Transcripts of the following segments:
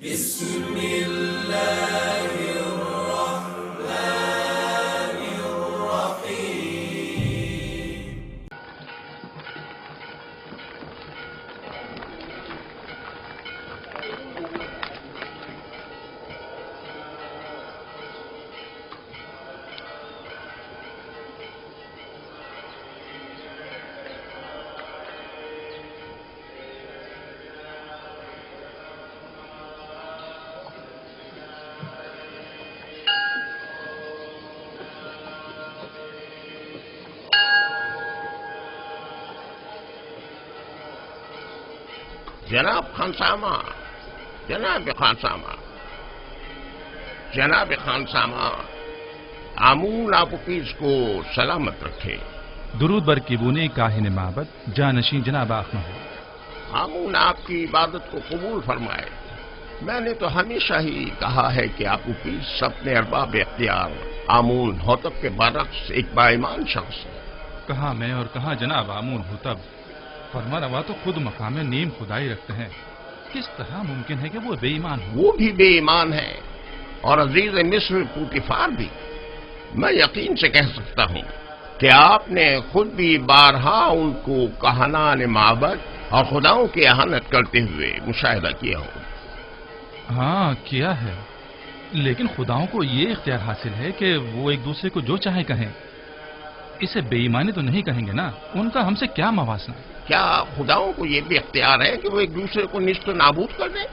بسم الله الرحمن الرحيم. جناب خانسامہ، جناب خانسامہ، جناب خانسامہ، آمون آپوکیز کو سلامت رکھے. درود بر کیبونی کاہن معبد جانشین جناب آخمہ ہو. آمون آپ کی عبادت کو قبول فرمائے. میں نے تو ہمیشہ ہی کہا ہے کہ آپوکیز اپنے ارباب اختیار آمون ہوتب کے برعکس ایک باایمان شخص ہے. کہاں میں اور کہاں جناب آمون ہوتب. فرما روا تو خود مقام نیم خدائی رکھتے ہیں. کس طرح ممکن ہے کہ وہ بے ایمان ہو؟ وہ بھی بے ایمان ہے اور عزیز مصر پوتیفار بھی. میں یقین سے کہہ سکتا ہوں کہ آپ نے خود بھی بارہا ان کو کہنان معبد اور خداؤں کی اہانت کرتے ہوئے مشاہدہ کیا ہو. ہاں کیا ہے، لیکن خداؤں کو یہ اختیار حاصل ہے کہ وہ ایک دوسرے کو جو چاہے کہیں. اسے بے ایمانی تو نہیں کہیں گے نا. ان کا ہم سے کیا موازنہ؟ کیا خداؤں کو یہ بھی اختیار ہے کہ وہ ایک دوسرے کو نیست و نابود کر دیں؟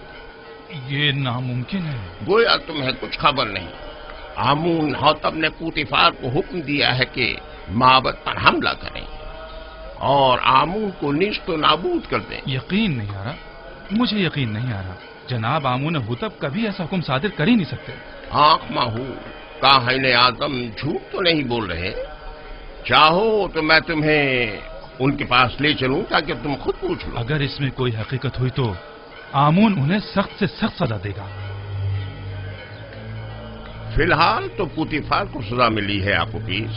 یہ ناممکن ہے. گویا تمہیں کچھ خبر نہیں. آمون ہوتب نے پوتیفار کو حکم دیا ہے کہ معبد پر حملہ کریں اور آمون کو نیست و نابود کر دیں. یقین نہیں آ رہا، مجھے یقین نہیں آ رہا. جناب آمون ہوتب کبھی ایسا حکم صادر کر ہی نہیں سکتے. آنکھ ماہو کاہن اعظم جھوٹ تو نہیں بول رہے. چاہو تو میں تمہیں ان کے پاس لے چلوں تاکہ تم خود پوچھ لو. اگر اس میں کوئی حقیقت ہوئی تو آمون انہیں سخت سے سخت سزا دے گا. فی الحال تو پوتیفار کو سزا ملی ہے آپوکیز.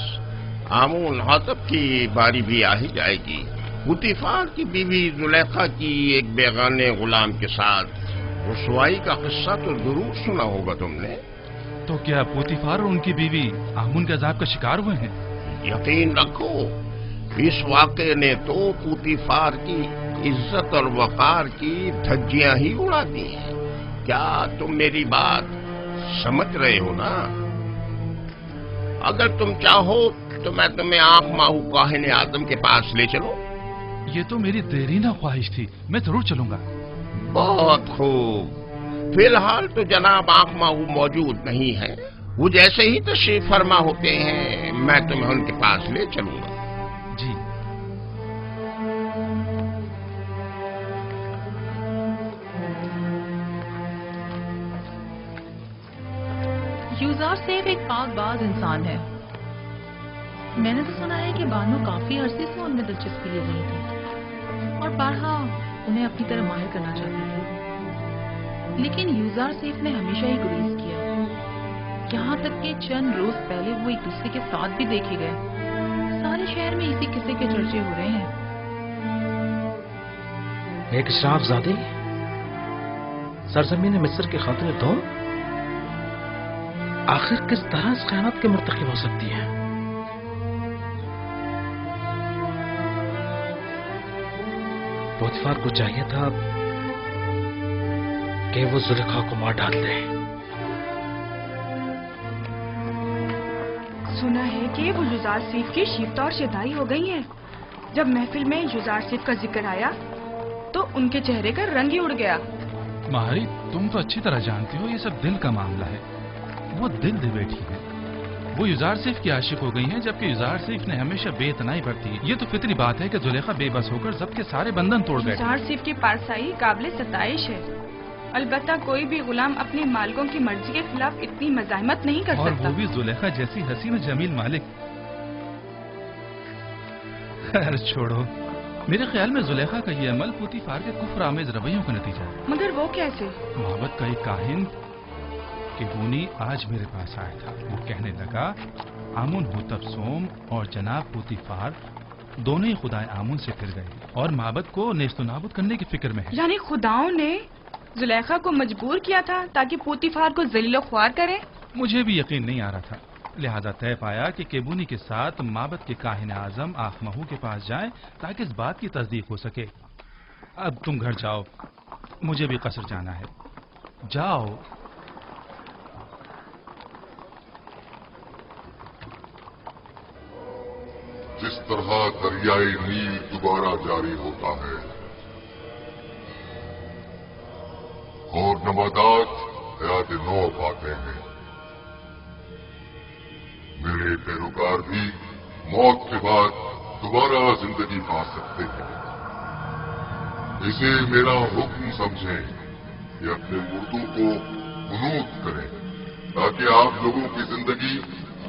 آمون ہوتب کی باری بھی آ ہی جائے گی. پوتیفار کی بیوی زلیخا کی ایک بیگانے غلام کے ساتھ رسوائی کا قصہ تو ضرور سنا ہوگا تم نے. تو کیا پوتیفار اور ان کی بیوی آمون کے عذاب کا شکار ہوئے ہیں؟ یقین رکھو اس واقعے نے تو پوتیفار کی عزت اور وقار کی دھجیاں ہی اڑا دی ہیں. کیا تم میری بات سمجھ رہے ہو نا؟ اگر تم چاہو تو میں تمہیں آنکھ ماہو کاہن اعظم کے پاس لے چلوں. یہ تو میری دیرینہ خواہش تھی. میں ضرور چلوں گا. بہت خوب. فی الحال تو جناب آنکھ ماہو موجود نہیں ہے. وہ جیسے ہی تشریف فرما ہوتے ہیں میں تمہیں ان کے پاس لے چلوں گا. جی. یوزار سیف ایک پاک باز انسان ہے. میں نے تو سنا ہے کہ بانو کافی عرصے سے ان میں دلچسپی لے رہی تھی اور بارہا انہیں اپنی طرح ماہر کرنا چاہتی تھی. لیکن یوزار سیف نے ہمیشہ ہی گریز کیا. یہاں تک کہ چند روز پہلے وہ ایک دوسرے کے ساتھ بھی دیکھے گئے. سارے شہر میں اسی قصے کے چرچے ہو رہے ہیں. ایک اشراف زادی سرزمین مصر کے خاتون دوم آخر کس طرح اس خیانت کے مرتکب ہو سکتی ہے؟ پوتیفار کو چاہیے تھا کہ وہ زلیخا کو مار ڈال دے. سنا ہے کہ وہ یوزار سیف کی شیفتہ اور شیدائی ہو گئی ہیں. جب محفل میں یوزار سیف کا ذکر آیا تو ان کے چہرے کا رنگ ہی اڑ گیا. مہاری تم تو اچھی طرح جانتی ہو یہ سب دل کا معاملہ ہے. وہ دل دے بیٹھی ہے. وہ یوزار سیف کی عاشق ہو گئی ہیں جبکہ یوزار سیف نے ہمیشہ بے اتنائی برتی ہے. یہ تو فطری بات ہے کہ زلیخا بے بس ہو کر ضبط کے سارے بندھن توڑ بیٹھے. یوزار سیف کی پارسائی قابل ستائش ہے. البتہ کوئی بھی غلام اپنے مالکوں کی مرضی کے خلاف اتنی مزاحمت نہیں کر اور سکتا. وہ بھی زلیخا جیسی حسین و جمیل مالک. خیر چھوڑو. میرے خیال میں زلیخا کا یہ عمل پوتیفار کے کفر آمیز رویوں کا نتیجہ ہے. مگر وہ کیسے؟ معبد کا ایک کاہن کیبونی آج میرے پاس آیا تھا. وہ کہنے لگا آمون ہوتب سوم اور جناب پوتیفار دونوں ہی خدائے آمون سے پھر گئے اور معبد کو نیست و نابود کرنے کی فکر میں ہیں. یعنی خداؤں نے زلیخا کو مجبور کیا تھا تاکہ پوتیفار کو ذلیل و خوار کرے؟ مجھے بھی یقین نہیں آ رہا تھا، لہذا طے پایا کہ کیبونی کے ساتھ معبد کے کاہن اعظم آخمہو کے پاس جائیں تاکہ اس بات کی تصدیق ہو سکے۔ اب تم گھر جاؤ، مجھے بھی قصر جانا ہے، جاؤ۔ جس طرح دریائے نیل دوبارہ جاری ہوتا ہے اور نباتات حیات نو پاتے ہیں، میرے پیروکار بھی موت کے بعد دوبارہ زندگی پا سکتے ہیں۔ اسے میرا حکم سمجھیں کہ اپنے مردوں کو قنوت کریں تاکہ آپ لوگوں کی زندگی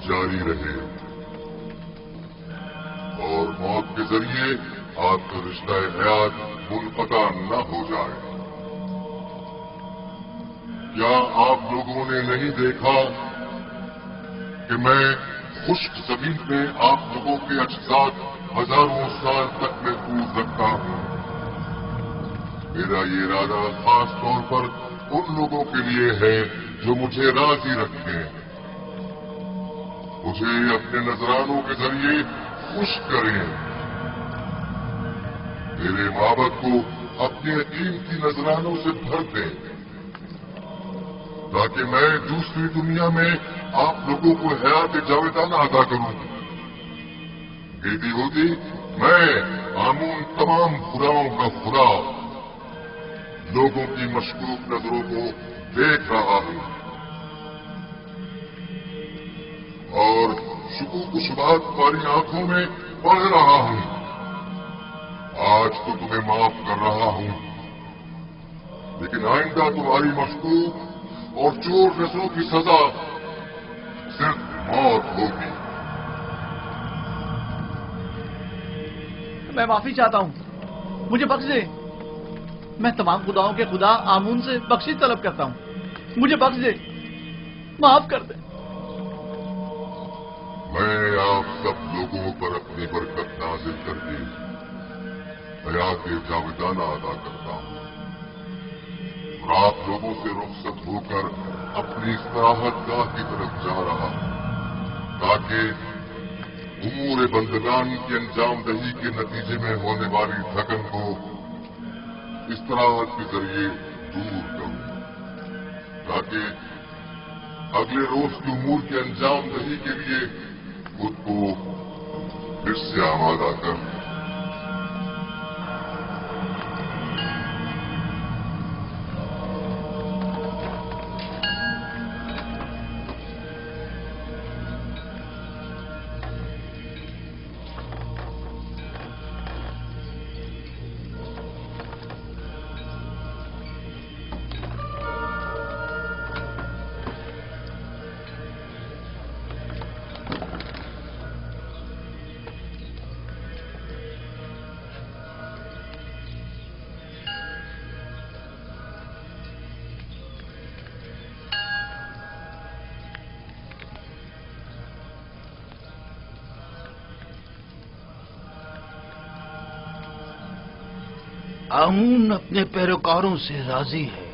جاری رہے اور موت کے ذریعے آپ کا رشتہ حیات منقطع نہ ہو جائے۔ کیا آپ لوگوں نے نہیں دیکھا کہ میں خشک زمین میں آپ لوگوں کے اجساد ہزاروں سال تک محفوظ رکھتا ہوں؟ میرا یہ ارادہ خاص طور پر ان لوگوں کے لیے ہے جو مجھے راضی رکھیں، مجھے اپنے نذرانوں کے ذریعے خوش کریں، میرے معبد کو اپنے قیمتی نذرانوں سے بھر دیں تاکہ میں دوسری دنیا میں آپ لوگوں کو حیات جاویدانہ عطا کروں۔ بیٹی ہوتی میں آمون تمام خداؤں کا خدا لوگوں کی مشکوک نظروں کو دیکھ رہا ہوں اور شکوک و شبہات والی آنکھوں میں پڑھ رہا ہوں۔ آج تو تمہیں معاف کر رہا ہوں، لیکن آئندہ تمہاری مشکوک اور چور نسلوں کی سزا صرف موت ہوگی۔ میں معافی چاہتا ہوں، مجھے بخش دے۔ میں تمام خداؤں کے خدا آمون سے بخشش طلب کرتا ہوں، مجھے بخش دے، معاف کر دے۔ میں آپ سب لوگوں پر اپنی برکت نازل کر کے حیات جاویدانہ ادا کرتا ہوں اور آپ لوگوں سے رخصت ہو کر اپنی استراحت گاہ کی طرف جا رہا ہوں تاکہ امور بندگان کی انجام دہی کے نتیجے میں ہونے والی تھکن کو استراحت کے ذریعے دور کروں، تاکہ اگلے روز کی امور کے انجام دہی کے لیے خود کو پھر سے آمادہ کروں۔ آمون اپنے پیروکاروں سے راضی ہے،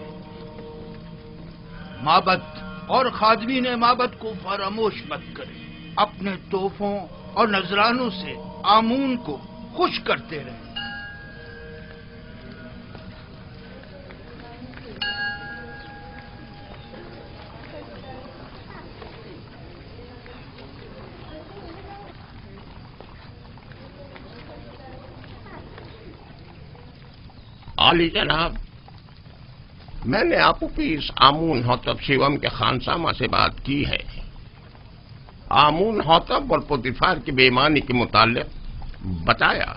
معبد اور خادمین معبد کو فراموش مت کریں، اپنے تحفوں اور نذرانوں سے آمون کو خوش کرتے رہیں۔ عالی جناب، میں نے اپوفیس آمون ہوتب شیوم کے خانسامہ سے بات کی ہے۔ آمون ہوتب اور پوتیفار کی بے ایمانی کے متعلق بتایا،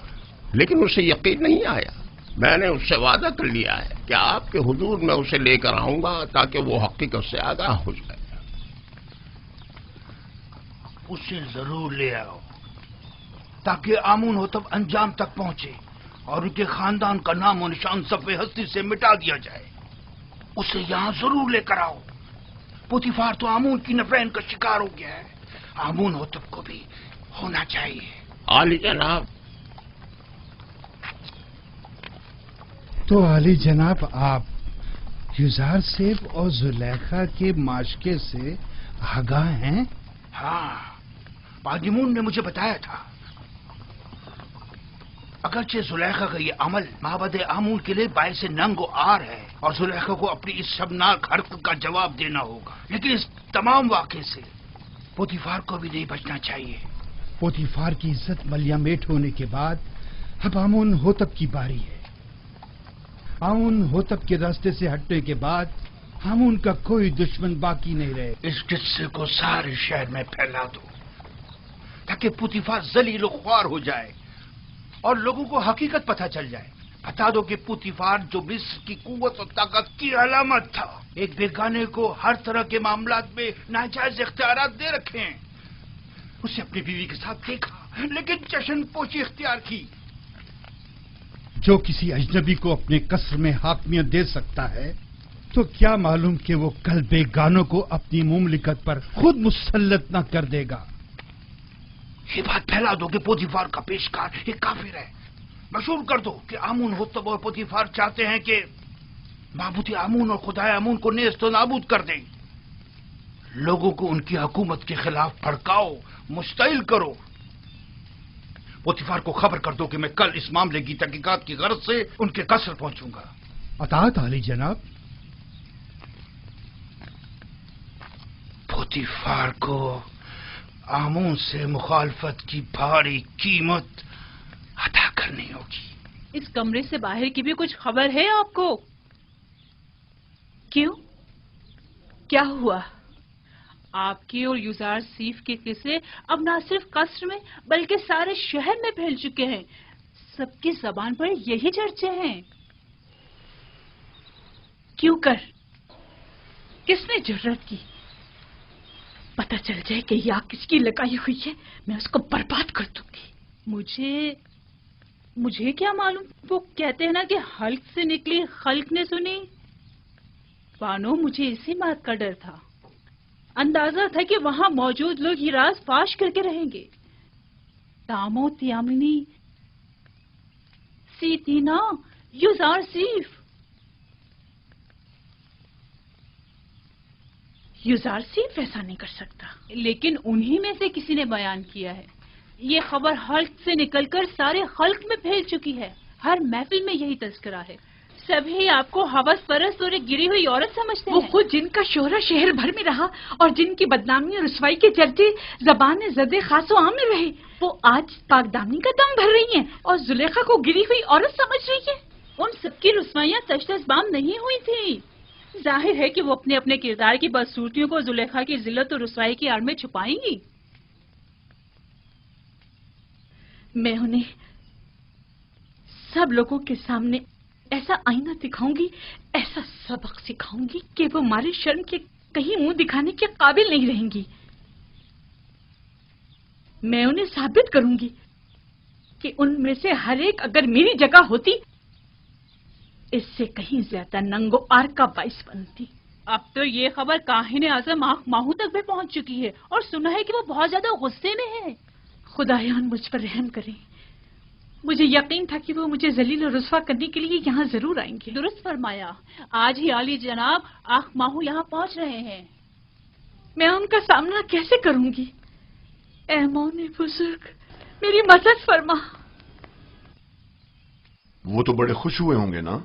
لیکن اسے یقین نہیں آیا۔ میں نے اس سے وعدہ کر لیا ہے کہ آپ کے حضور میں اسے لے کر آؤں گا تاکہ وہ حقیقت سے آگاہ ہو جائے۔ اسے ضرور لے آؤ تاکہ آمون ہوتب انجام تک پہنچے اور ان کے خاندان کا نام و نشان صفحہ ہستی سے مٹا دیا جائے۔ اسے یہاں ضرور لے کر آؤ۔ پوتیفار تو آمون کی نفرین کا شکار ہو گیا ہے، آمون ہوتب کو بھی ہونا چاہیے۔ عالی جناب، تو عالی جناب، آپ युजार सेफ और जुलेखा के माशके से आगाह हैं? हाँ, बाजीमून ने मुझे बताया था। अगरचे जुलेखा का ये अमल माबद आमून के लिए बाइस नंगो आर है और जुलेखा को अपनी इस शर्मनाक हरकत का जवाब देना होगा, लेकिन इस तमाम वाक़े से पोतीफार को भी नहीं बचना चाहिए। पोतीफार की इज्जत मलियामेट होने के बाद अब आमून होतब की बारी है। आमून होतब के रास्ते से हटने के बाद आमून का कोई दुश्मन बाकी नहीं रहे। इस किस्से को सारे शहर में फैला दो ताकि पोतीफार जलील ख्वार हो जाए और लोगों को हकीकत पता चल जाए। बता दो कि पोतीफार जो मिस्र की कुव्वत और ताकत की अलामत था, एक बेगाने को हर तरह के मामलात में नाजायज इख्तियारात दे रखे हैं। उसे अपनी बीवी के साथ देखा लेकिन जश्न पोशी इख्तियार की। जो किसी अजनबी को अपने कसर में हाकमियत दे सकता है तो क्या मालूम कि वो कल बेगानों को अपनी मुमलिकत पर खुद मुसल्लत न कर देगा। ये बात फैला दो कि पोतीफार का पेशकार एक काफिर है। मशहूर कर दो कि आमून होतब और पोतीफार चाहते हैं कि माबूद आमून और खुदाए आमून को नेस्त नाबूद कर दें। लोगों को उनकी हुकूमत के खिलाफ भड़काओ, मुश्तइल करो। पोतीफार को खबर कर दो कि मैं कल इस मामले की तहकीकात की गर्ज से उनके कसर पहुंचूंगा। अतात आली जनाब। पोतीफार को आमून से मुखालफत की भारी कीमत अदा करनी होगी। इस कमरे से बाहर की भी कुछ खबर है आपको? क्यों, क्या हुआ? आपके और युजार सीफ के किस्से अब न सिर्फ कस्र में बल्कि सारे शहर में फैल चुके हैं। सबकी जबान पर यही चर्चे हैं। क्यों कर? किसने जुर्रत की? पता चल जाए कि यह आग किसकी लगाई हुई है, मैं उसको बर्बाद कर दूंगी। मुझे क्या मालूम? वो कहते हैं ना कि हल्क से निकली खल्क ने सुनी। बानो, मुझे इसी बात का डर था। अंदाजा था कि वहां मौजूद लोग ये राज फाश करके रहेंगे। तामो त्यामिनी सीतीना युजार सीफ। युजार सीफ ऐसा नहीं कर सकता, लेकिन उन्हीं में से किसी ने बयान किया है। ये खबर हल्क से निकलकर सारे खल्क में फैल चुकी है। हर महफिल में यही तस्करा है। सभी आपको हवस परस्त और एक गिरी हुई औरत समझते हैं। वो खुद जिनका शोहरा शहर भर में रहा और जिनकी बदनामी और रुसवाई के चर्चे ज़बान ज़दे खासो आम में रहे, वो आज पाकदामनी का दम भर रही हैं और जुलेखा को गिरी हुई औरत समझ रही है। उन सबकी रुसवाइयां तश्तसबाम नहीं हुई थी। जाहिर है कि वो अपने अपने किरदार की बदसूरतियों को जुलेखा की जिल्लत और रुसवाई की आड़ में छुपाएंगी। मैं उन्हें सब लोगों के सामने ऐसा आईना दिखाऊंगी, ऐसा सबक सिखाऊंगी कि वो हमारे शर्म के कहीं मुंह दिखाने के काबिल नहीं रहेंगी। मैं उन्हें साबित करूंगी कि उनमें से हर एक अगर मेरी जगह होती, इससे कहीं ज्यादा नंगो आर का बाइस बनती। अब तो ये खबर काहिने आज़म आँख माहू तक भी पहुंच चुकी है और सुना है कि वो बहुत ज्यादा गुस्से में है। खुदायान मुझ पर रहम करें। मुझे यकीन था कि वो मुझे जलील और रुस्वा करने के लिए यहाँ जरूर आएंगे। दुरुस्त फरमाया। आज ही आली जनाब आँख माहू यहाँ पहुंच रहे हैं। मैं उनका सामना कैसे करूंगी? ऐ मौने बुजुर्ग, मेरी मदद फरमा। वो तो बड़े खुश हुए होंगे ना?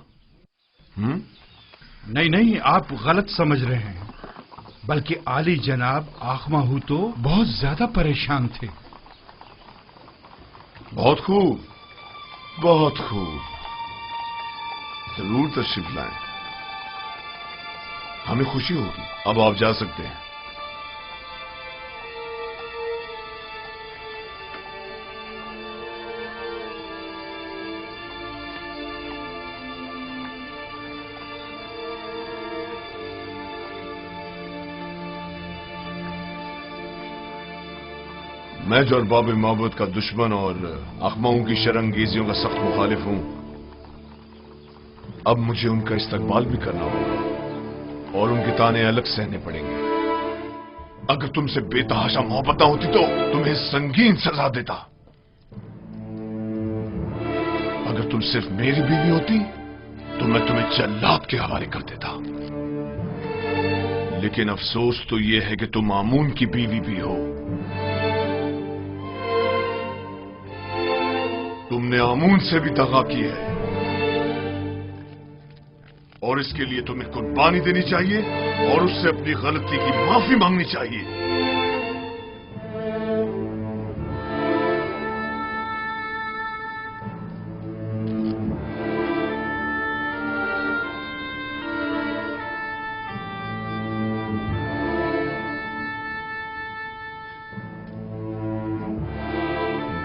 नहीं नहीं, आप गलत समझ रहे हैं। बल्कि आली जनाब आखमाहू तो बहुत ज्यादा परेशान थे। बहुत खूब, बहुत खूब। जरूर तशरीफ लाएं, हमें खुशी होगी। अब आप जा सकते हैं। मैं जो अरबाब माबूद का दुश्मन और अखमाओं की शरंगेजियों का सख्त मुखालिफ हूं, अब मुझे उनका इस्तकबाल भी करना होगा और उनके ताने अलग सहने पड़ेंगे। अगर तुमसे बेतहाशा मोहब्बत होती तो तुम्हें संगीन सजा देता। अगर तुम सिर्फ मेरी बीवी होती तो मैं तुम्हें जल्लाद के हवाले कर देता। لیکن افسوس تو یہ ہے کہ تم آمون کی بیوی بھی ہو. تم نے آمون سے بھی دغا کی ہے اور اس کے لیے تمہیں قربانی دینی چاہیے اور اس سے اپنی غلطی کی معافی مانگنی چاہیے.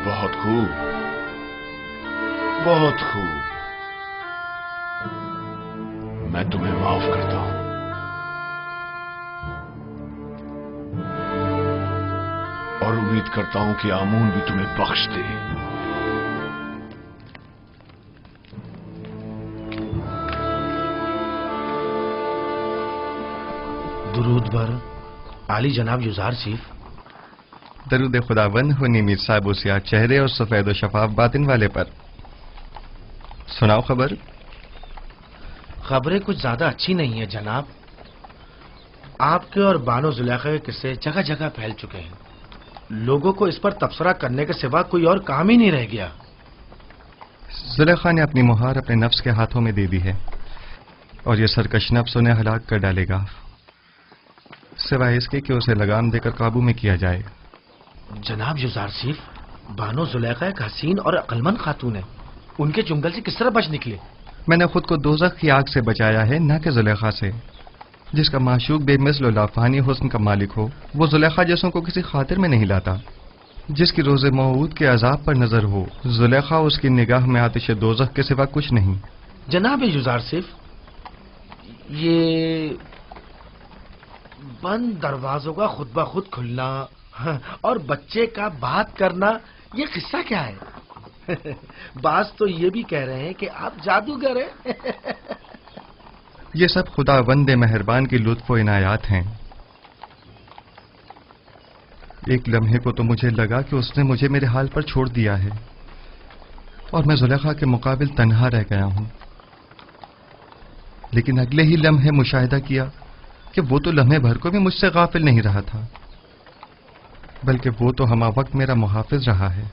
بہت خوب، بہت خوب. میں تمہیں معاف کرتا ہوں. اور امید کرتا ہوں کہ آمون بھی تمہیں بخش دے. درود بر عالی جناب یوزار سیف. درود خداوند ہو میر صاحب و سیاہ چہرے اور سفید و شفاف باطن والے پر. سناؤ خبر. خبریں کچھ زیادہ اچھی نہیں ہیں جناب. آپ کے اور بانو زلیخا کے قصے جگہ جگہ پھیل چکے ہیں. لوگوں کو اس پر تبصرہ کرنے کے سوا کوئی اور کام ہی نہیں رہ گیا. زلیخا نے اپنی مہار اپنے نفس کے ہاتھوں میں دے دی ہے اور یہ سرکش نفس انہیں ہلاک کر ڈالے گا، سوائے اس کے کہ اسے لگام دے کر قابو میں کیا جائے. جناب یوزار سیف، بانو زلیخا ایک حسین اور عقلمند خاتون ہے. ان کے چنگل سے کس طرح بچ نکلے؟ میں نے خود کو دوزخ کی آگ سے بچایا ہے، نہ کہ زلیخا سے. جس کا معشوق بے مثل و لافانی حسن کا مالک ہو وہ زلیخا جیسوں کو کسی خاطر میں نہیں لاتا. جس کی روز موعود کے عذاب پر نظر ہو، زلیخا اس کی نگاہ میں آتش دوزخ کے سوا کچھ نہیں. جناب یوزار سیف، یہ بند دروازوں کا خود بخود کھلنا اور بچے کا بات کرنا، یہ قصہ کیا ہے؟ بعض تو یہ بھی کہہ رہے ہیں کہ آپ جادوگر ہیں. یہ سب خدا وند مہربان کی لطف و عنایات ہیں. ایک لمحے کو تو مجھے لگا کہ اس نے مجھے میرے حال پر چھوڑ دیا ہے اور میں زلیخا کے مقابل تنہا رہ گیا ہوں. لیکن اگلے ہی لمحے مشاہدہ کیا کہ وہ تو لمحے بھر کو بھی مجھ سے غافل نہیں رہا تھا، بلکہ وہ تو ہمہ وقت میرا محافظ رہا ہے.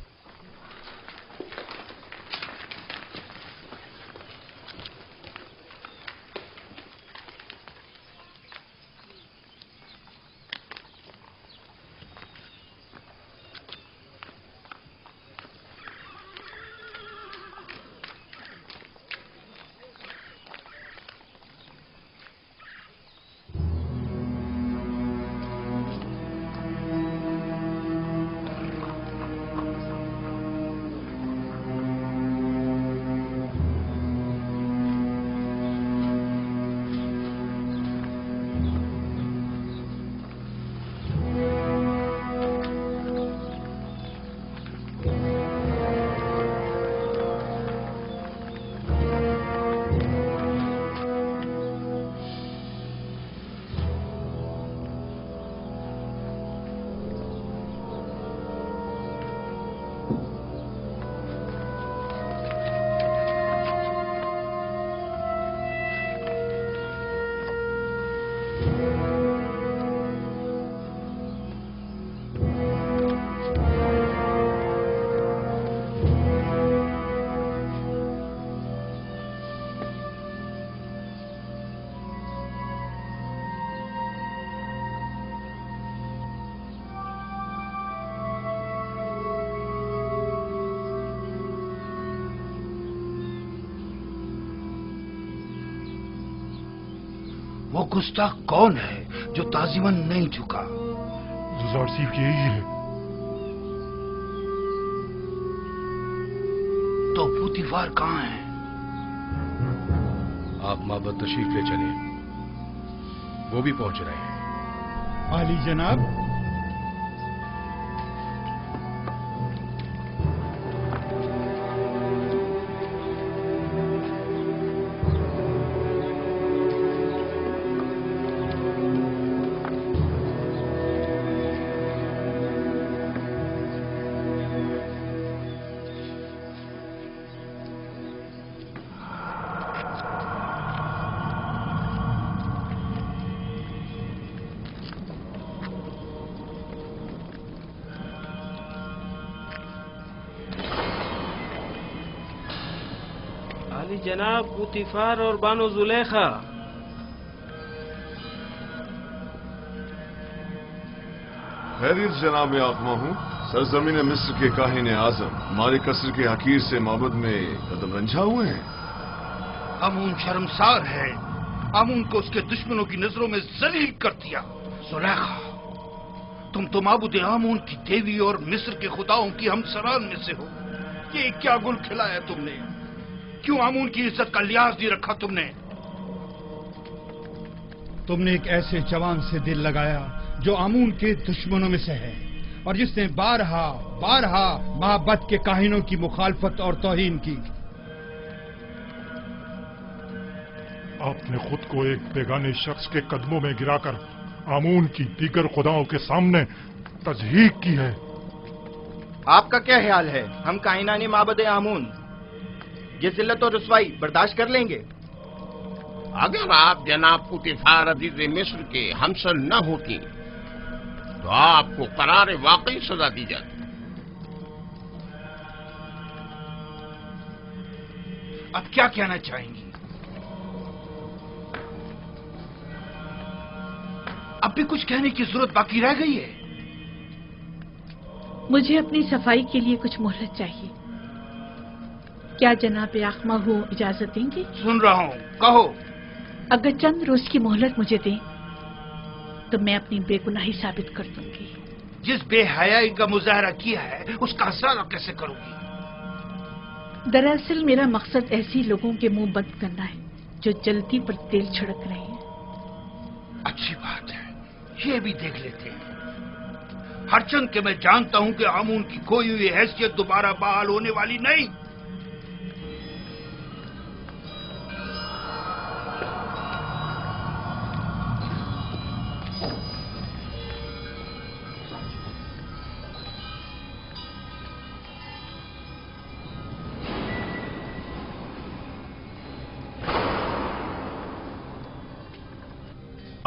وہ گستاخ کون ہے جو تعظیماً نہیں جھکا؟ یوزار سیف یہی ہے. تو پوتیفار کہاں ہے؟ آپ معبد تشریف لے چلیں، وہ بھی پہنچ رہے ہیں. عالی جناب، علی جناب پوتیفار اور بانو زلیخا، خیریت جناب آقما ہوں. سرزمین مصر کے کاہن اعظم ہمارے قصر کے حقیر سے معبد میں قدم رنجھا ہوئے ہیں. آمون شرمسار ہے. آمون کو اس کے دشمنوں کی نظروں میں ذلیل کر دیا. زلیخا، تم تو معبود آمون کی دیوی اور مصر کے خداؤں کی ہمسران میں سے ہو. یہ کیا گل کھلایا تم نے؟ کیوں آمون کی عزت کا لحاظ نہیں رکھا تم نے؟ تم نے ایک ایسے جوان سے دل لگایا جو آمون کے دشمنوں میں سے ہے اور جس نے بارہا معبد کے کاہنوں کی مخالفت اور توہین کی. آپ نے خود کو ایک بیگانے شخص کے قدموں میں گرا کر آمون کی دیگر خداؤں کے سامنے تضحیق کی ہے. آپ کا کیا خیال ہے؟ ہم کائنانی معبد آمون یہ ذلت اور رسوائی برداشت کر لیں گے؟ اگر آپ جناب پوتیفار عزیز مصر کے ہمسر نہ ہوتی تو آپ کو قرار واقعی سزا دی جاتی. اب کیا کہنا چاہیں گی؟ اب بھی کچھ کہنے کی ضرورت باقی رہ گئی ہے؟ مجھے اپنی صفائی کے لیے کچھ مہلت چاہیے. کیا جناب آقما ہو اجازت دیں گے؟ سن رہا ہوں، کہو. اگر چند روز کی مہلت مجھے دیں تو میں اپنی بے گناہی ثابت کر دوں گی. جس بے حیائی کا مظاہرہ کیا ہے اس کا ازالہ کیسے کروں گی؟ دراصل میرا مقصد ایسی لوگوں کے منہ بند کرنا ہے جو جلدی پر تیل چھڑک رہے ہیں. اچھی بات ہے، یہ بھی دیکھ لیتے ہیں. ہرچند کہ میں جانتا ہوں کہ آمون کی کھوئی ہوئی حیثیت دوبارہ بحال ہونے والی نہیں.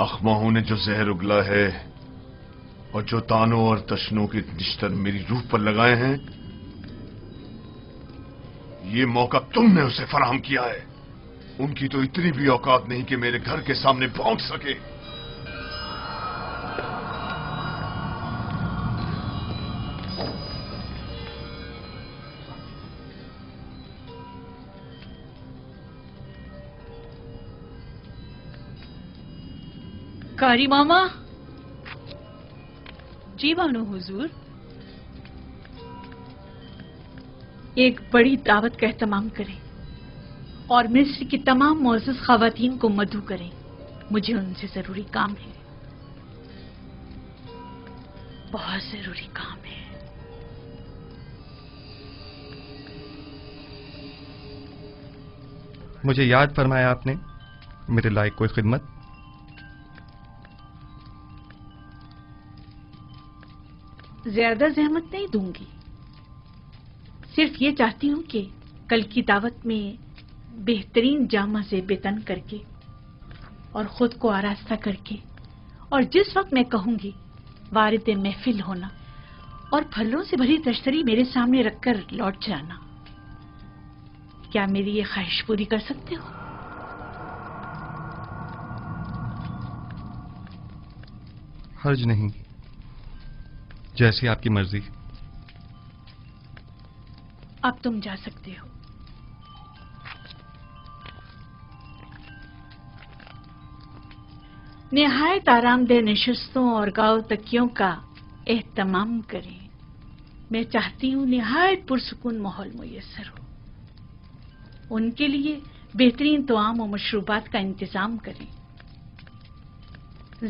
اخماہوں نے جو زہر اگلا ہے اور جو تانوں اور تشنوں کے نشتر میری روح پر لگائے ہیں، یہ موقع تم نے اسے فراہم کیا ہے. ان کی تو اتنی بھی اوقات نہیں کہ میرے گھر کے سامنے پہنچ سکے. کاری ماما. جی بانو حضور. ایک بڑی دعوت کا اہتمام کریں اور مصر کی تمام معزز خواتین کو مدعو کریں. مجھے ان سے ضروری کام ہے، بہت ضروری کام ہے. مجھے یاد فرمایا آپ نے میرے لائق کوئی خدمت؟ زیادہ زحمت نہیں دوں گی. صرف یہ چاہتی ہوں کہ کل کی دعوت میں بہترین جامہ سے بے تن کر کے اور خود کو آراستہ کر کے اور جس وقت میں کہوں گی وارد محفل ہونا اور پھلوں سے بھری تشتری میرے سامنے رکھ کر لوٹ جانا. کیا میری یہ خواہش پوری کر سکتے ہو؟ حرج نہیں، جیسی آپ کی مرضی. اب تم جا سکتے ہو. نہایت آرام دہ نشستوں اور گاؤ تکیوں کا اہتمام کریں. میں چاہتی ہوں نہایت پرسکون ماحول میسر ہو. ان کے لیے بہترین طعام و مشروبات کا انتظام کریں.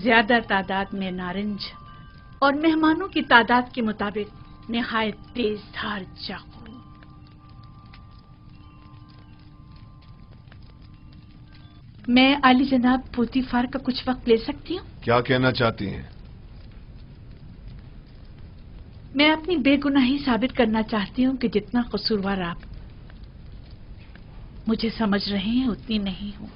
زیادہ تعداد میں نارنج اور مہمانوں کی تعداد کے مطابق نہایت تیز دھار چاقو. میں عالی جناب پوتیفار کا کچھ وقت لے سکتی ہوں؟ کیا کہنا چاہتی ہیں؟ میں اپنی بے گناہی ثابت کرنا چاہتی ہوں کہ جتنا قصوروار آپ مجھے سمجھ رہے ہیں اتنی نہیں ہوں.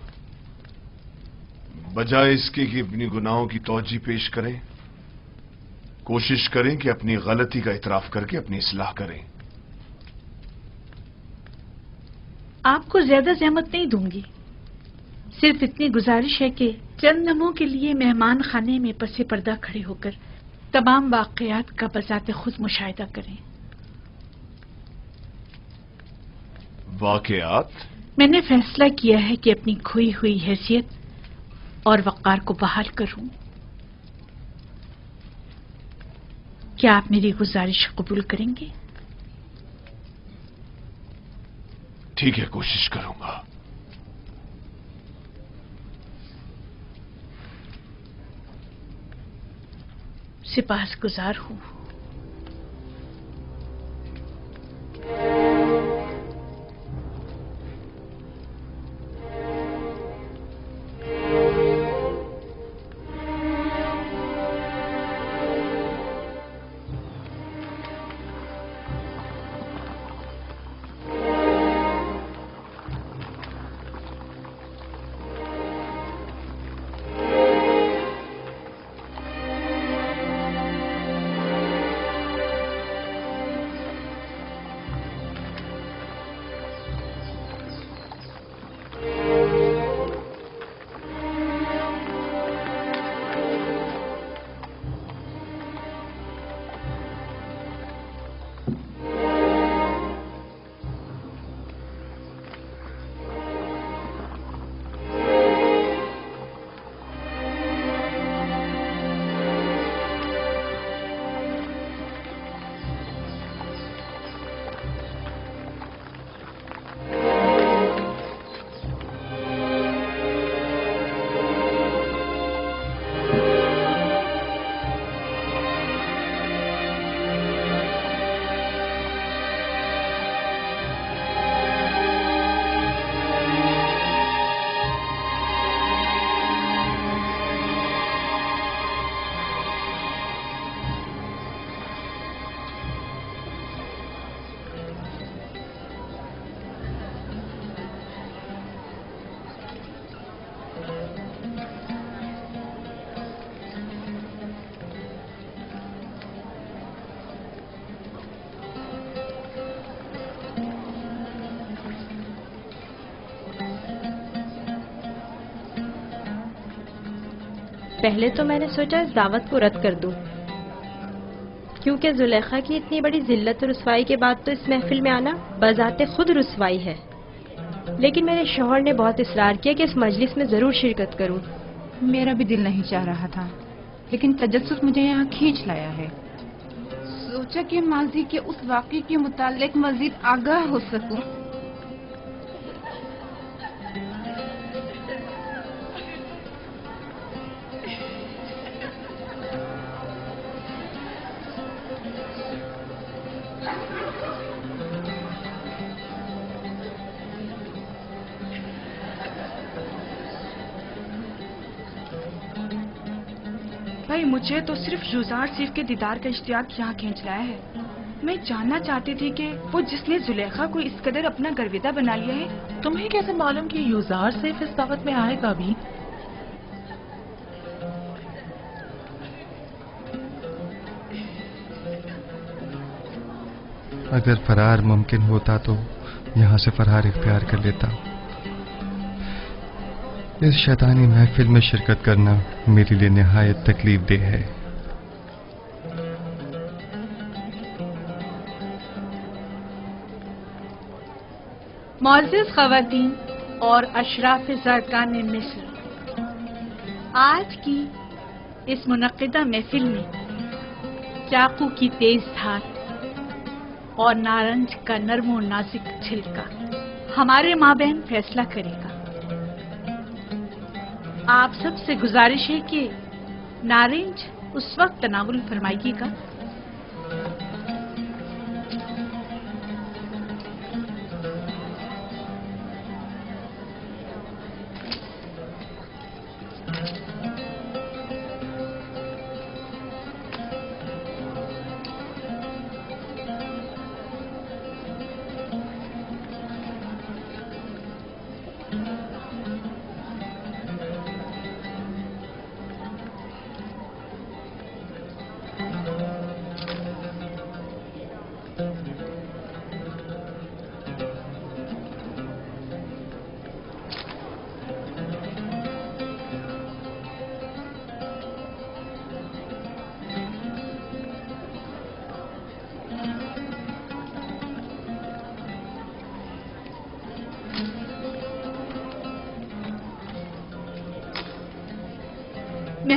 بجائے اس کے کہ اپنی گناہوں کی توجیہ پیش کریں، کوشش کریں کہ اپنی غلطی کا اعتراف کر کے اپنی اصلاح کریں. आपको ज्यादा ज़हमत नहीं दूंगी। सिर्फ इतनी गुजारिश है कि चंद लम्हों के लिए मेहमान खाने में पसे पर्दा खड़े होकर तमाम वाकयात का बजाते खुद मुशाहिदा करें। वाकयात? मैंने फैसला किया है कि अपनी खोई हुई हैसियत और वक़ार को बहाल करूं। क्या आप मेरी गुजारिश कबूल करेंगे? ठीक है, कोशिश करूंगा। सिपाहगुजार हूं। पहले तो मैंने सोचा इस दावत को रद्द कर दूं, क्योंकि जुलेखा की इतनी बड़ी जिल्लत और रुसवाई के बाद तो इस महफिल में आना बजाते खुद रुसवाई है। लेकिन मेरे शौहर ने बहुत इसरार किया कि इस मजलिस में जरूर शिरकत करूं। मेरा भी दिल नहीं चाह रहा था, लेकिन तजस्सुस मुझे यहाँ खींच लाया है। सोचा कि माजी के उस वाक़े के मुताल्लिक मजीद आगाह हो सकूं। भाई, मुझे तो सिर्फ युजार सैफ के दीदार का इश्तियाक यहाँ खींच लाया है। मैं जानना चाहती थी कि वो जिसने जुलेखा को इस कदर अपना गर्विदा बना लिया है। तुम्हें कैसे मालूम कि युजार सैफ इस दावत में आएगा भी? अगर फरार मुमकिन होता तो यहाँ से फरार इख्तियार कर लेता। इस शैतानी महफिल में शिरकत करना मेरे लिए निहायत तकलीफ देह है। मुअज़्ज़िज़ ख़वातीन और अशराफ ज़रकान मिस्र, आज की इस मुनक़्क़िदा महफिल में चाकू की तेज धार और नारंज का नर्म और नाजुक छिलका हमारे माबैन फैसला करेगा। आप सबसे गुजारिश है कि नारंज उस वक्त तनावुल फरमाइएगा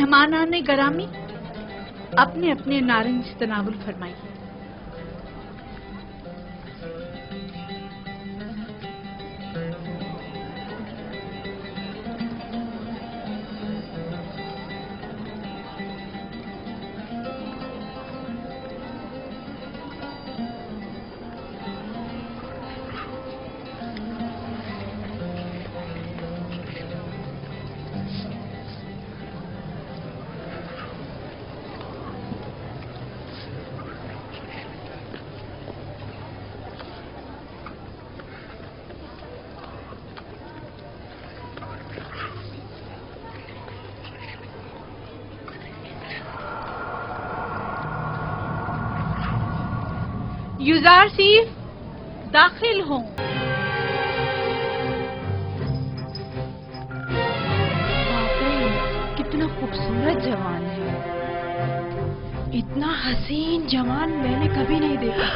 मेहमानान गरामी, अपने अपने नारंज तनावुल फरमाइए। युजारसीफ, दाखिल हों। कितना खूबसूरत जवान है। इतना हसीन जवान मैंने कभी नहीं देखा।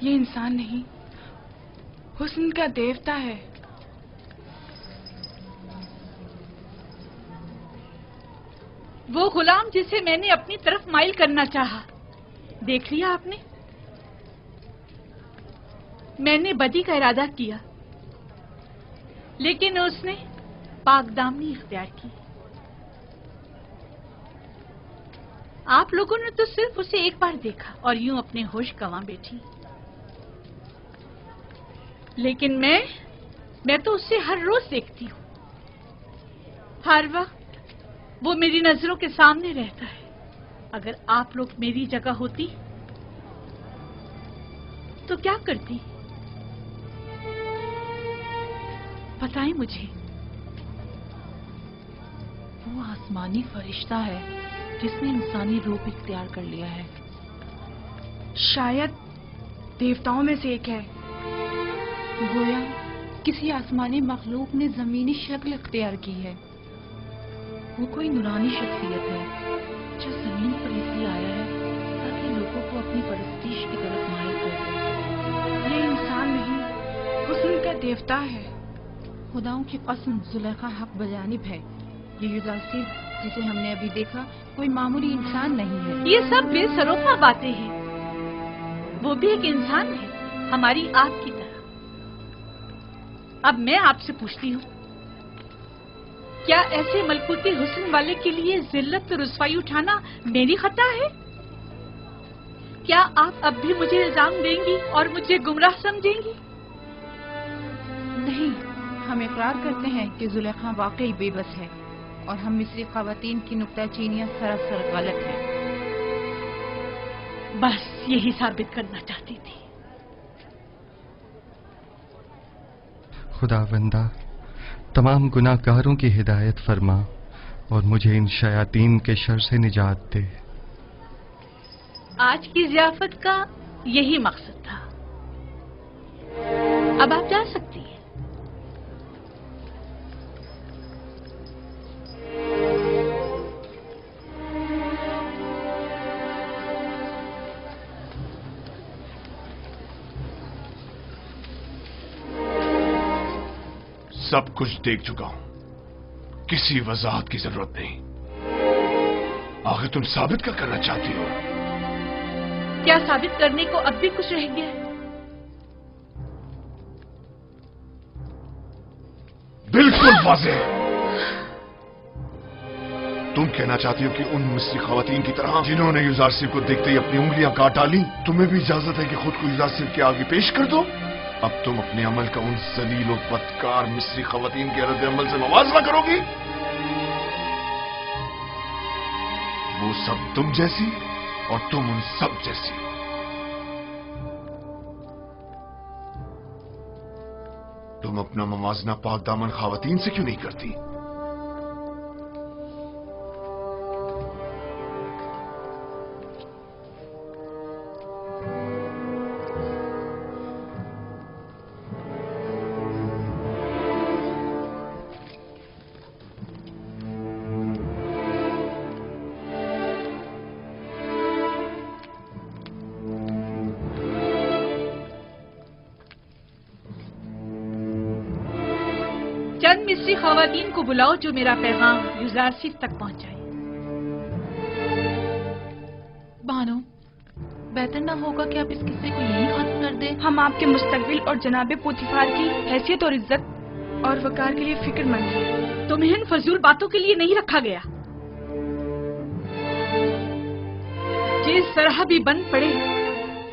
ये इंसान नहीं, हुस्न का देवता है। वो गुलाम जिसे मैंने अपनी तरफ माइल करना चाहा, देख लिया आपने? मैंने बदी का इरादा किया, लेकिन उसने पाकदामनी इख्तियार की। आप लोगों ने तो सिर्फ उसे एक बार देखा और यूं अपने होश गंवा बैठी, लेकिन मैं तो उसे हर रोज देखती हूँ। हर वक्त वो मेरी नजरों के सामने रहता है। अगर आप लोग मेरी जगह होती तो क्या करती? बताएं मुझे। वो आसमानी फरिश्ता है जिसने इंसानी रूप इख्तियार कर लिया है। शायद देवताओं में से एक है। गोया किसी आसमानी मखलूक ने जमीनी शक्ल इख्तियार की है। वो कोई नूरानी शख्सियत है जो जमीन पर इसलिए आया है ताकि लोगों को अपनी परस्तिश की तरफ माइल कर दे। ये इंसान नहीं, हुस्न का देवता है। खुदाओं की कसम, जुलेखा हक बजानिब है। ये युजारसीफ जिसे हमने अभी देखा कोई मामूली इंसान नहीं है। ये सब बेसरोपा बातें हैं। वो भी एक इंसान है, हमारी आपकी तरह। अब मैं आपसे पूछती हूँ, क्या ऐसे मलकूती हुस्न वाले के लिए जिल्लत और रुसवाई उठाना मेरी खता है? क्या आप अब भी मुझे इल्जाम देंगी और मुझे गुमराह समझेंगी? नहीं, हम इकरार करते हैं कि जुलेखा वाकई बेबस है और हम मिस्री ख़वातीन की नुक्ताचीनियां सरासर गलत हैं। बस यही साबित करना चाहती थी। खुदावंदा, तमाम गुनाहगारों की हिदायत फरमा और मुझे इन शयातीन के शर से निजात दे। आज की ज़ियाफत का यही मकसद था। अब आप जा सकती हैं। सब कुछ देख चुका हूं, किसी वजाहत की जरूरत नहीं। आखिर तुम साबित क्या करना चाहती हो? क्या साबित करने को अब भी कुछ रह गया है? बिल्कुल वाज़ेह। तुम कहना चाहती हो कि उन मिस्री ख़वातीन की तरह जिन्होंने युजारसीफ को देखते ही अपनी उंगलियां काट डाली, तुम्हें भी इजाजत है कि खुद को युजारसीफ के आगे पेश कर दो? अब तुम अपने अमल का उन जलील और बदकार मिस्री ख़वातीन के रद्द अमल से मुवाज़ना करोगी? वो सब तुम जैसी और तुम उन सब जैसी। तुम अपना मवाजना पाक दामन ख़वातीन से क्यों नहीं करती? मिस्री खवातीन को बुलाओ जो मेरा पैगाम युजारसिफ तक पहुंचाए। बानो, बेहतर ना होगा कि आप इस किस्से को यहीं खत्म कर दें? हम आपके मुस्तकबिल और जनाबे पोतीफार की हैसियत और इज्जत और वकार के लिए फिक्रमंद हैं। तुम्हें इन फजूल बातों के लिए नहीं रखा गया। जिस तरह भी बन पड़े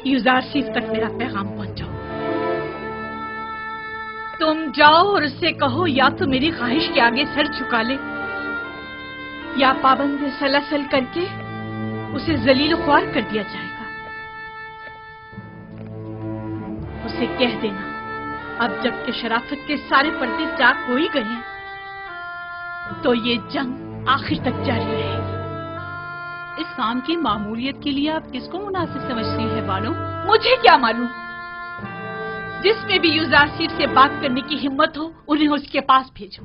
युजारसिफ तक मेरा पैगाम पहुंचाओ। तुम जाओ और उससे कहो या तो मेरी ख्वाहिश के आगे सर झुका ले या पाबंद सलसल करके उसे जलील ख्वार कर दिया जाएगा। उसे कह देना अब जबकि शराफत के सारे पर्दे चाक हो ही गए हैं तो ये जंग आखिर तक जारी रहेगी। इस काम की मामूलियत के लिए आप किसको मुनासिब समझती हैं बानो? मुझे क्या मालूम, जिसमें भी युजारसिफ से बात करने की हिम्मत हो उन्हें उसके पास भेजो।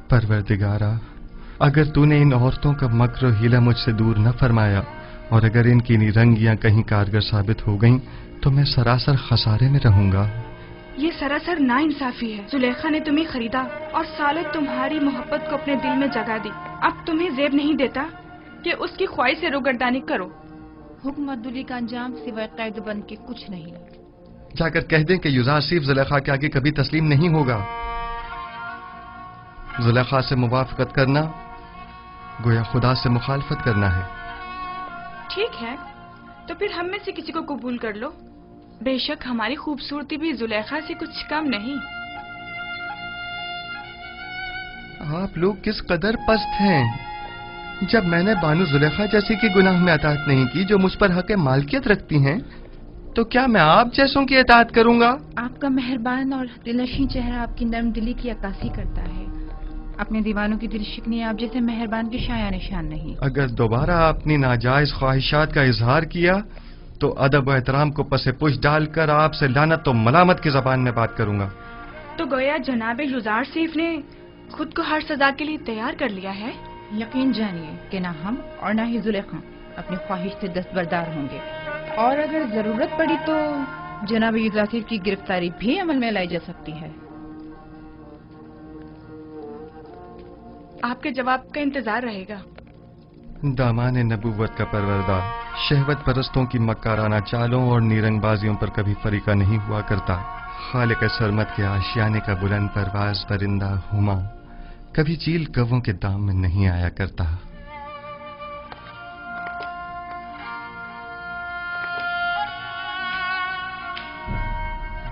परवरदिगारा, अगर तूने इन औरतों का मक्र और हीला मुझसे दूर न फरमाया और अगर इनकी निरंगियां कहीं कारगर साबित हो गईं तो मैं सरासर खसारे में रहूंगा। ये सरासर नाइंसाफी है। जुलेखा ने तुम्हें खरीदा और सालों तुम्हारी मोहब्बत को अपने दिल में जगा दी। अब तुम्हें जेब नहीं देता कि उसकी ख्वाहिश से रोगर्दानी करो। हुक्म अब्दुल्ली का अंजाम सिवाय कैद बन के कुछ नहीं। जाकर कह दें कि युजारसिफ जुलेखा के आगे कभी तस्लीम नहीं होगा। जुलेखा से मुवाफकत करना गोया खुदा से मुखालफत करना है। ठीक है, तो फिर हम में से किसी को कबूल कर लो। बेशक हमारी खूबसूरती भी जुलेखा से कुछ कम नहीं। आप लोग किस कदर पस्त हैं। जब मैंने बानो जुलेखा जैसी की गुनाह में अताअत नहीं की जो मुझ पर हक मालकियत रखती हैं, तो क्या मैं आप जैसों की अताअत करूंगा? आपका मेहरबान और दिलनशी चेहरा आपकी नर्म दिली की अक्कासी करता है। अपने दीवानों की दिल शिकनी आप जैसे मेहरबान के शाया निशान नहीं। अगर दोबारा अपनी नाजायज ख्वाहिशात का इजहार किया तो अदब व एहतराम को पसे पुश डालकर आपसे लानत और मलामत की जबान में बात करूंगा। तो गोया जनाब युजारसिफ ने खुद को हर सजा के लिए तैयार कर लिया है। यकीन जानिए कि ना हम और ना ही जुलेखा अपनी ख्वाहिश से दस्तबरदार होंगे और अगर जरूरत पड़ी तो जनाब युजारसिफ की गिरफ्तारी भी अमल में लाई जा सकती है। आपके जवाब का इंतजार रहेगा। दामाने नबूवत का परवरदा शहवत परस्तों की मक्काराना चालों और नीरंगबाजियों पर कभी फरीका नहीं हुआ करता। खालिक सरमत के आशियाने का बुलंद परवाज परिंदा हुमा कभी चील कव्वों के दाम में नहीं आया करता।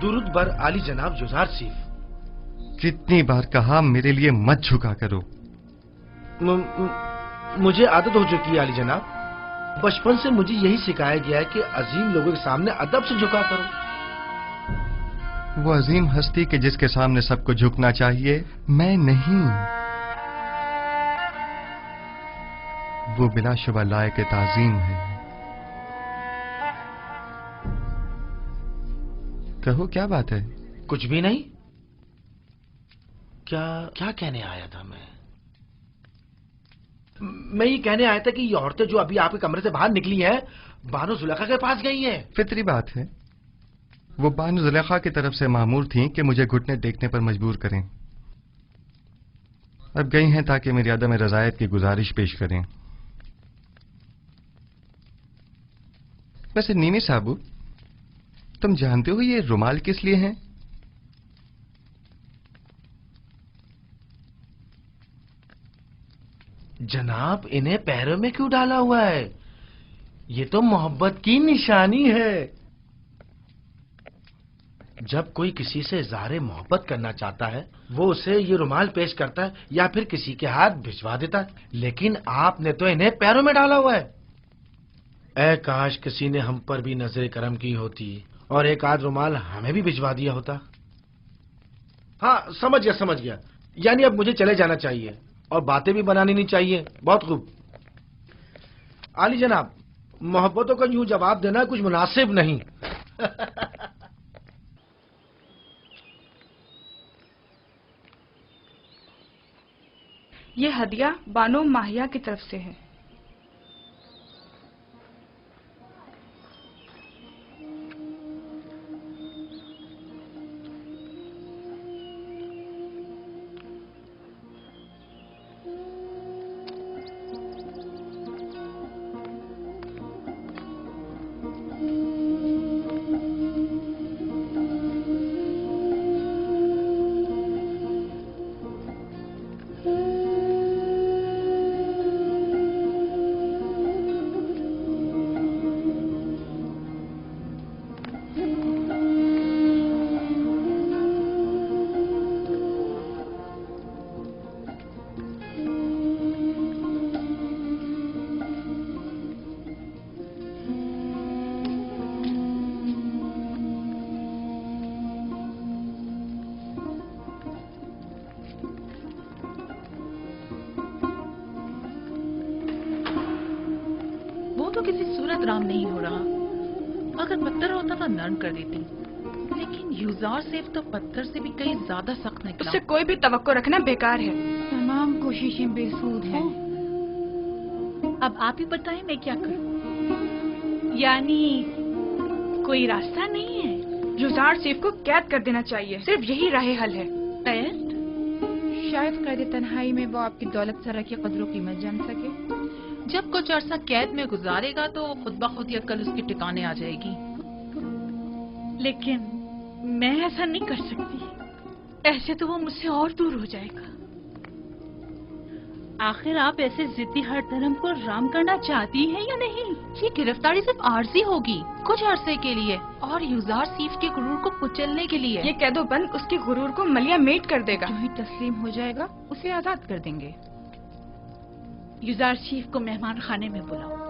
दुरूद बर आली जनाब युजारसिफ। कितनी बार कहा मेरे लिए मत झुका करो। मुझे आदत हो चुकी है आली जनाब। बचपन से मुझे यही सिखाया गया है कि अजीम लोगों के सामने अदब से झुका करो। वो अजीम हस्ती के जिसके सामने सबको झुकना चाहिए मैं नहीं। वो बिलाशुबा लायक ताजीम है। कहो क्या बात है? कुछ भी नहीं। क्या कहने आया था मैं ये कहने आया था कि ये औरतें जो अभी आपके कमरे से बाहर निकली हैं बानो जुलेखा के पास गई हैं। फितरी बात है। वो बानो जुलेखा की तरफ से मामूर थीं कि मुझे घुटने टेकने पर मजबूर करें। अब गई हैं ताकि मेरी अदम रजायत की गुजारिश पेश करें। वैसे नीनी साबू, तुम जानते हो ये रुमाल किस लिए हैं? जनाब इन्हें पैरों में क्यों डाला हुआ है? ये तो मोहब्बत की निशानी है। जब कोई किसी से इज़हार मोहब्बत करना चाहता है वो उसे ये रुमाल पेश करता है या फिर किसी के हाथ भिजवा देता है, लेकिन आपने तो इन्हें पैरों में डाला हुआ है। ऐ काश किसी ने हम पर भी नजर करम की होती और एक आध रुमाल हमें भी भिजवा दिया होता। हाँ समझ गया। यानी अब मुझे चले जाना चाहिए और बातें भी बनानी नहीं चाहिए। बहुत खूब आली जनाब, मोहब्बतों का यूं जवाब देना कुछ मुनासिब नहीं। ये हदिया बानो माहिया की तरफ से है। तो किसी सूरत राम नहीं हो रहा। अगर पत्थर होता तो नरम कर देती, लेकिन यूजार सेफ तो पत्थर से भी कहीं ज्यादा सख्त निकला। उससे कोई भी तवक्को रखना बेकार है। तमाम कोशिशें बेसूद हैं। अब आप ही बताएं मैं क्या करूं? यानी कोई रास्ता नहीं है? यूजार सेफ को कैद कर देना चाहिए, सिर्फ यही राह हल है। कैद? शायद कैद तन्हाई में वो आपकी दौलत सरा की कदरों कीमत जान सके। जब कुछ अरसा कैद में गुजारेगा तो खुद ब खुद ही अक्ल उसके ठिकाने आ जाएगी। लेकिन मैं ऐसा नहीं कर सकती, ऐसे तो वो मुझसे और दूर हो जाएगा। आखिर आप ऐसे जिद्दी हर धर्म को राम करना चाहती हैं या नहीं? ये गिरफ्तारी सिर्फ आर्जी होगी, कुछ अरसे के लिए, और यूजार सीफ के गुरूर को कुचलने के लिए। ये कैदोबंद उसके गुरूर को मलिया मेट कर देगा। जो ही तस्लीम हो जाएगा उसे आजाद कर देंगे। यूजार चीफ को मेहमान खाने में बुलाओ।